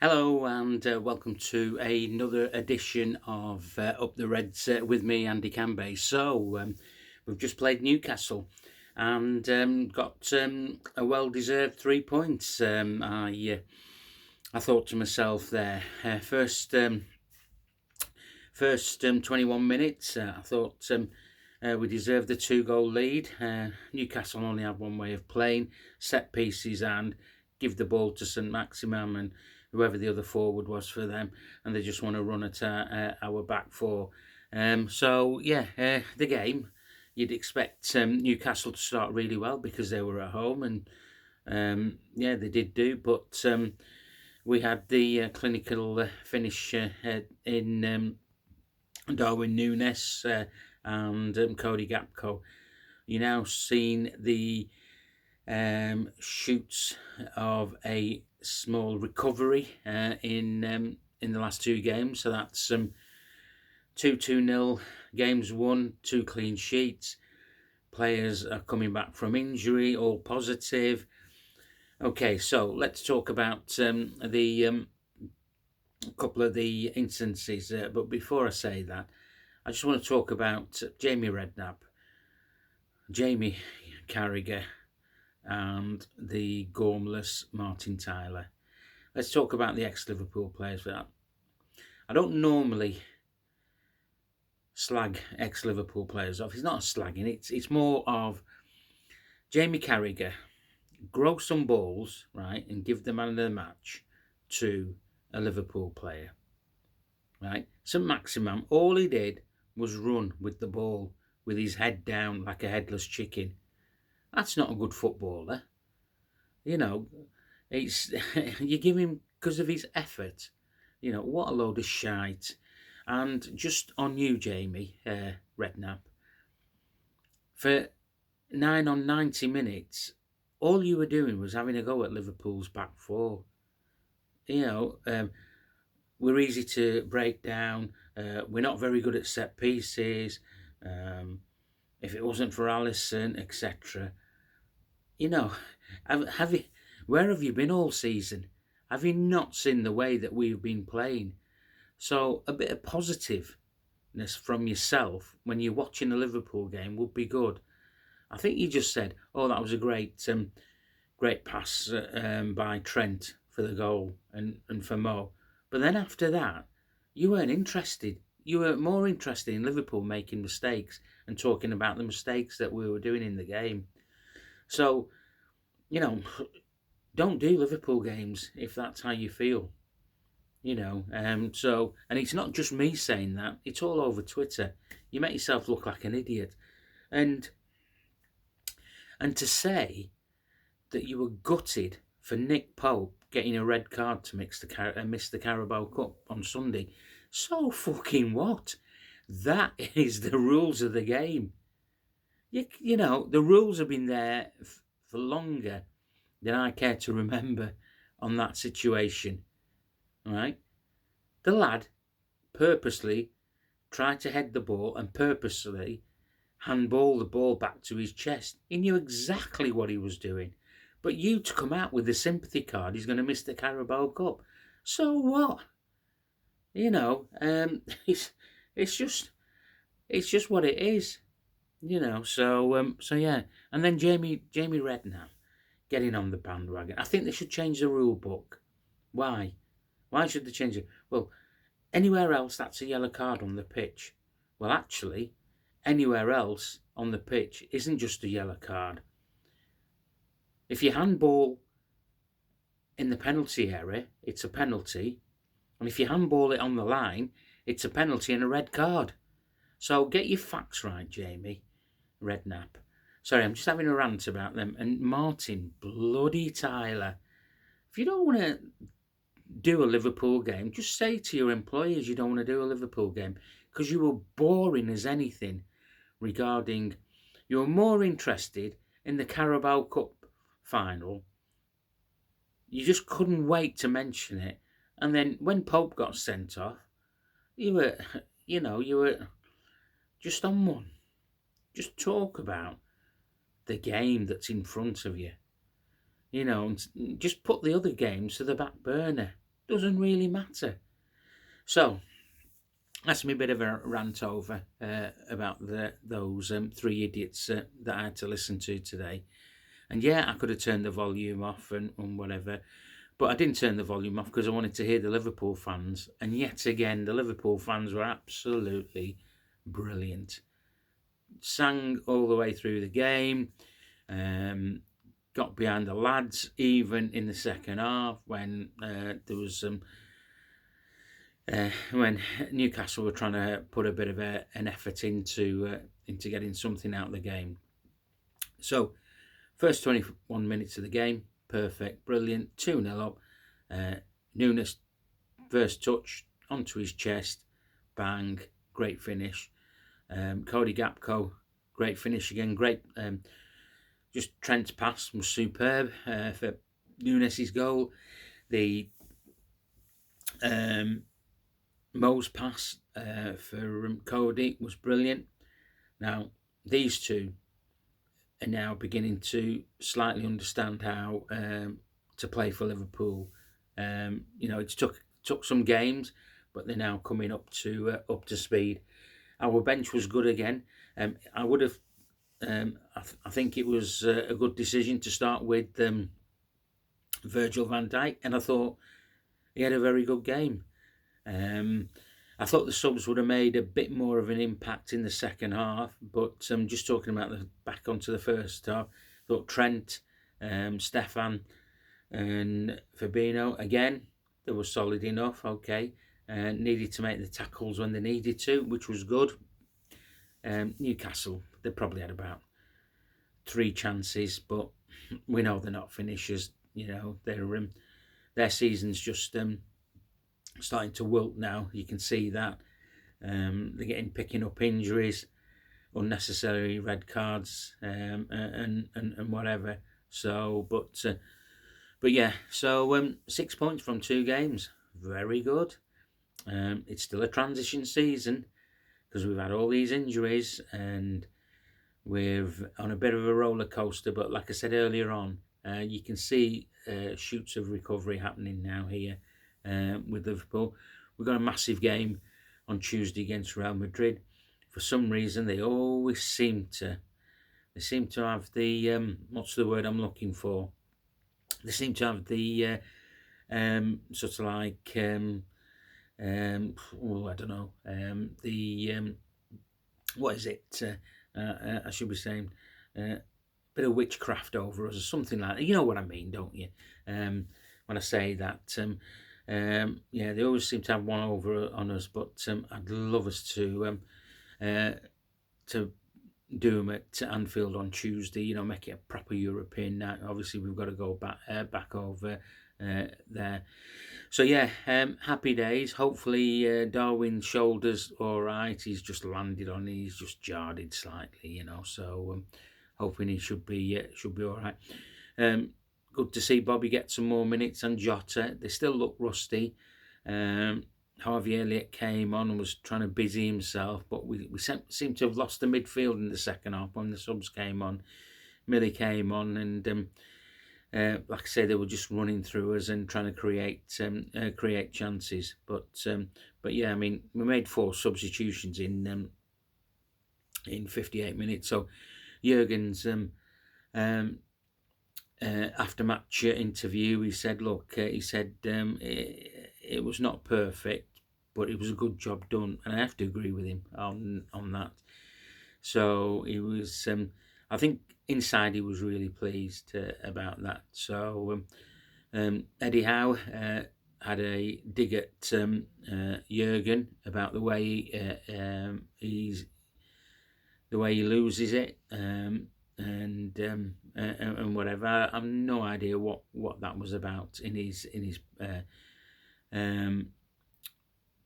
Hello and welcome to another edition of Up the Reds with me, Andy Cambay. We've just played Newcastle and got a well-deserved 3 points. I thought to myself there, first 21 minutes, I thought we deserved the two-goal lead. Newcastle only had one way of playing, set pieces and give the ball to St Maximum and whoever the other forward was for them, and they just want to run at our back four. The game, you'd expect Newcastle to start really well because they were at home, and they did do, but we had the clinical finish in Darwin Núñez and Cody Gakpo. You now seen the shoots of a small recovery in the last two games. So that's 2-2-0 games won, 2 clean sheets. Players are coming back from injury, all positive. Okay, so let's talk about the couple of the instances. But before I say that, I just want to talk about Jamie Redknapp, Jamie Carragher, and the gormless Martin Tyler. Let's talk about the ex-Liverpool players for that. I don't normally slag ex-Liverpool players off. It's not slagging, it's more of Jamie Carragher, grow some balls, right, and give the man of the match to a Liverpool player, right? St Maximum, all he did was run with the ball with his head down like a headless chicken. That's not a good footballer. You know, it's you give him because of his effort. You know, what a load of shite. And just on you, Jamie Redknapp, for 9 on 90 minutes, all you were doing was having a go at Liverpool's back four. You know, we're easy to break down. We're not very good at set pieces. If it wasn't for Alisson, etc. You know, where have you been all season? Have you not seen the way that we've been playing? So a bit of positiveness from yourself when you're watching a Liverpool game would be good. I think you just said, "Oh, that was a great pass by Trent for the goal and for Mo." But then after that, you weren't interested. You were more interested in Liverpool making mistakes and talking about the mistakes that we were doing in the game. So, you know, don't do Liverpool games if that's how you feel. You know, and it's not just me saying that, it's all over Twitter. You make yourself look like an idiot. And to say that you were gutted for Nick Pope getting a red card to miss the Carabao Cup on Sunday, so fucking what? That is the rules of the game. You know, the rules have been there for longer than I care to remember on that situation. Right? The lad purposely tried to head the ball and purposely handball the ball back to his chest. He knew exactly what he was doing. But you to come out with the sympathy card, he's going to miss the Carabao Cup. So what? You know, it's just what it is. You know, so yeah. And then Jamie Redknapp getting on the bandwagon. I think they should change the rule book. Why? Why should they change it? Well, anywhere else that's a yellow card on the pitch. Well, actually, anywhere else on the pitch isn't just a yellow card. If you handball in the penalty area, it's a penalty. And if you handball it on the line, it's a penalty and a red card. So get your facts right, Jamie Redknapp. Sorry, I'm just having a rant about them. And Martin bloody Tyler. If you don't want to do a Liverpool game, just say to your employers you don't want to do a Liverpool game, because you were boring as anything regarding, you were more interested in the Carabao Cup final. You just couldn't wait to mention it. And then when Pope got sent off, you were just on one. Just talk about the game that's in front of you. You know, and just put the other games to the back burner. doesn't really matter. So that's me a bit of a rant over about those three idiots that I had to listen to today. And yeah, I could have turned the volume off and whatever, but I didn't turn the volume off because I wanted to hear the Liverpool fans. And yet again, the Liverpool fans were absolutely brilliant. Sang all the way through the game, got behind the lads, even in the second half when there was when Newcastle were trying to put a bit of an effort into getting something out of the game. So, first 21 minutes of the game, perfect, brilliant, 2-0 up. Nunes, first touch, onto his chest, bang, great finish. Cody Gakpo, great finish again, great. Just Trent's pass was superb for Nunes' goal. The Mo's pass for Cody was brilliant. Now, these two are now beginning to slightly understand how to play for Liverpool. It took some games, but they're now coming up to speed. Our bench was good again. I would have. I think it was a good decision to start with Virgil van Dijk, and I thought he had a very good game. I thought the subs would have made a bit more of an impact in the second half, but just talking about back onto the first half, I thought Trent, Stefan, and Fabinho again, they were solid enough. Okay, needed to make the tackles when they needed to, which was good. Newcastle, they probably had about 3 chances, but we know they're not finishers. Their season's just starting to wilt now. You can see that they're picking up injuries, unnecessary red cards, and whatever. So, but yeah. So 6 points from 2 games, very good. It's still a transition season because we've had all these injuries and we're on a bit of a roller coaster. But like I said earlier on, you can see shoots of recovery happening now here. With Liverpool, we've got a massive game on Tuesday against Real Madrid. For some reason, they always seem to have the what's the word I'm looking for? They seem to have the sort of like I don't know, what is it? I should be saying bit of witchcraft over us or something like that. You know what I mean, don't you? When I say that. They always seem to have one over on us, but I'd love us to do them at Anfield on Tuesday. Make it a proper European night. Obviously, we've got to go back over there. So yeah, happy days. Hopefully, Darwin's shoulder's all right. He's just landed on it. He's just jarred it slightly, So hoping he should be all right. Good to see Bobby get some more minutes and Jota. They still look rusty. Harvey Elliott came on and was trying to busy himself, but we seem to have lost the midfield in the second half when the subs came on. Millie came on and, like I say, they were just running through us and trying to create chances. But yeah, I mean, we made 4 substitutions in 58 minutes. So Jurgen's after match interview, he said, "Look, it was not perfect, but it was a good job done," and I have to agree with him on that. So he was, I think, inside he was really pleased about that. So Eddie Howe had a dig at Jurgen about the way the way he loses it. And whatever. I have no idea what that was about in his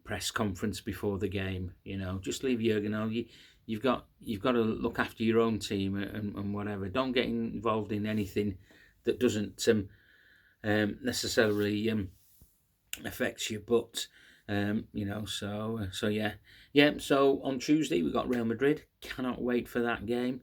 press conference before the game. Just leave Jurgen. You've got to look after your own team and whatever. Don't get involved in anything that doesn't necessarily affects you. But so yeah. So on Tuesday we got Real Madrid. Cannot wait for that game.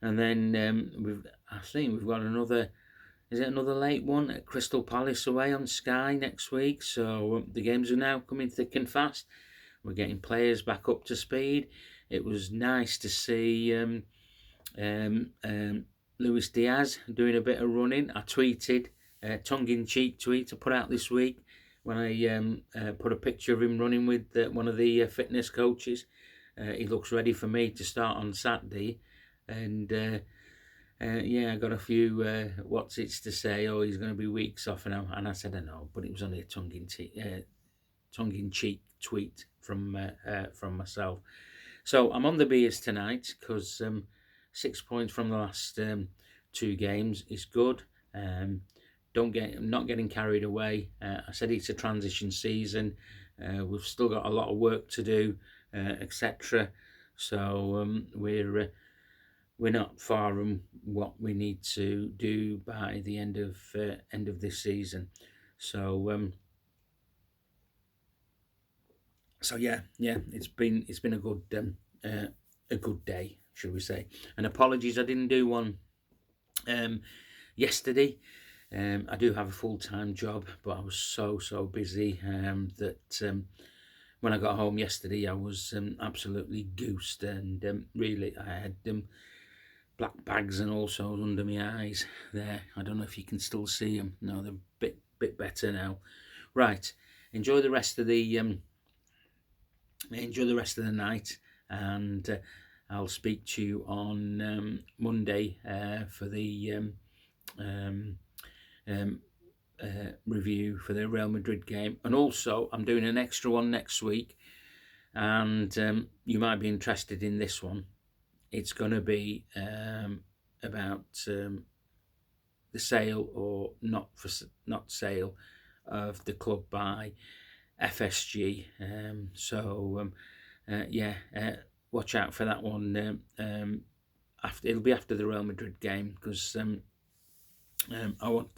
And then we've got another is it another late one at Crystal Palace away on Sky next week. So the games are now coming thick and fast. We're getting players back up to speed. It was nice to see Luis Diaz doing a bit of running. I tweeted a tongue-in-cheek tweet I put out this week when I put a picture of him running with one of the fitness coaches. He looks ready for me to start on Saturday, and I got a few what's it's to say. Oh, he's going to be weeks off now, and I said I know, but it was only a tongue-in-cheek tweet from myself. So I'm on the beers tonight because 6 points from the last 2 games is good. I'm not getting carried away. I said it's a transition season. We've still got a lot of work to do, etc. So we're not far from what we need to do by the end of this season. So it's been a good day, shall we say? And apologies, I didn't do one yesterday. I do have a full-time job, but I was so busy that when I got home yesterday, I was absolutely goosed, and really I had black bags and also under my eyes there. I don't know if you can still see them. No, they're a bit better now. Right, enjoy the rest of the night, and I'll speak to you on Monday for the review for the Real Madrid game. And also I'm doing an extra one next week, and you might be interested in this one. It's going to be about the sale or not sale of the club by FSG. Watch out for that one. It'll be after the Real Madrid game, because I want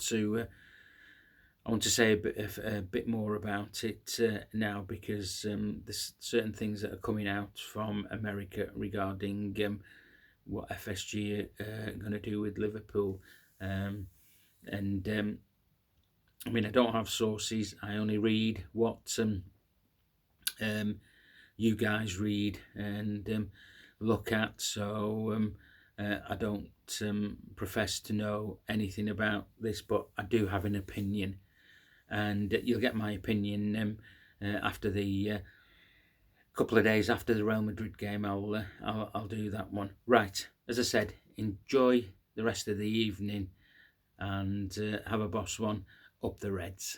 to say a bit more about it now, because there's certain things that are coming out from America regarding what FSG are going to do with Liverpool. I don't have sources. I only read what you guys read and look at. So I don't profess to know anything about this, but I do have an opinion, and you'll get my opinion after the couple of days after the Real Madrid game. I'll do that one. Right, as I said, enjoy the rest of the evening, and have a boss one. Up the Reds.